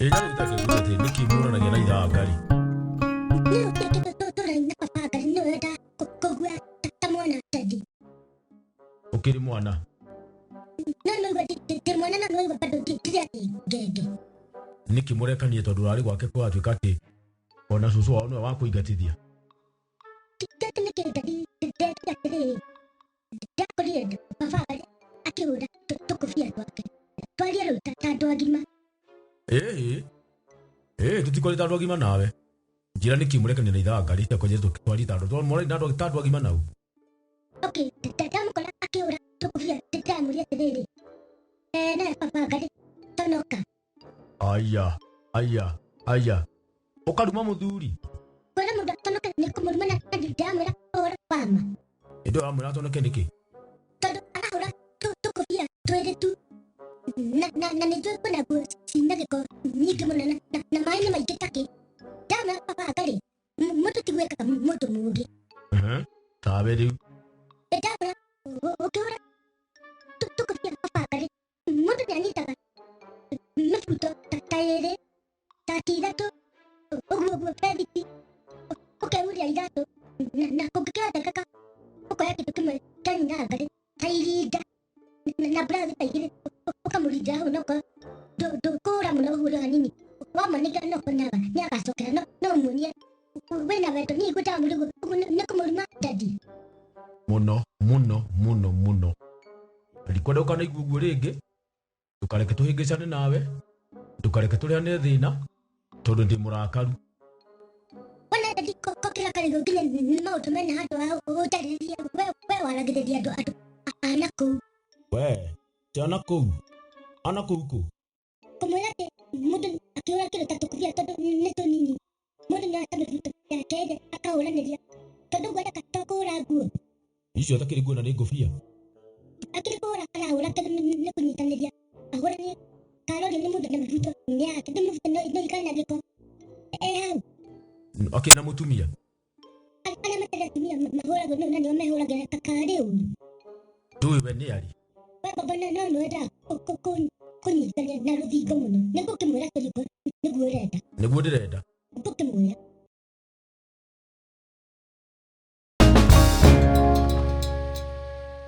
Ella le está que cuídate, Nicky Mura na gena ida gari. No, tora ina papa gari no era kogwa tamwana tadi. Okiri mwana. No te mwana na no bado tiri gege. Nicky Mura kanie tondu rari gwake kwa atuika ati ona susu wao no wa kuigatithia. Tete ne ke tadi tete dakori papa gari akiura tukufia twake. Twali ro tatu agima. Tutikori tatu agima nawe. Njira Nicky Mura kanie na ida gari te koje twali tatu. Twa mora ina tatu agima nau. Okay, tatamu kola akiura tukufia tatamu ya tete. Na papa gari tonoka. Aya. Okaruma muthuri. Kora muda tonoka ni kumuruma na kandidamera ora pama. Ndo amura tonoke niki. Todo ahora tukufia twere tu. Na nijue kuna go sinage ko nyige mona na maina maitake. Dama papa gari. Mutu tiweka mutu mugi. Tabe riu. Dama okora tukufia papa gari. Mutu yanita ka. Mefuto taere. Tatira to. Ogo pediti. Oke uri aidato. Na kokaka kaka. Okoya kitu kama tanga gari. Tairida. Na brother taire. Okamurida unoko. Do kora muno hura nini. Wama nika no konaba. Nyaka sokera no munia. Wena weto ni kuta mulugo. Nakumurima daddy. Muno. Alikwenda ukana igugu ringi. Tukareke tuhingicane nawe. Tukareke turiane thina. Tondu ndi murakaru. Wana daddy kokira kare gukile mauto mena hatu au utariria we waragiria do atu. Anako. We, ti anakou ku. Kumulate mudu akiura kile tatukuvia todo neto nini. Mudu ni atame vitu ya kede akaula nedia. Todo gwada katokura guo. Icio atakiri guo na ni ngofia. Akiri kura kala ura kede ne kunyita nedia. Ahora ni kalo ni mudu na vitu nya kede mudu no ikana giko. Hau. Okay, na mutumia. Ana matela tumia mahora go no nani mahora ga kakare u. Tuwe we ni ari. Baba no era kunyita na ruthigo muno. Nego kimura tuliko niguo renda. Niguo ndirenda.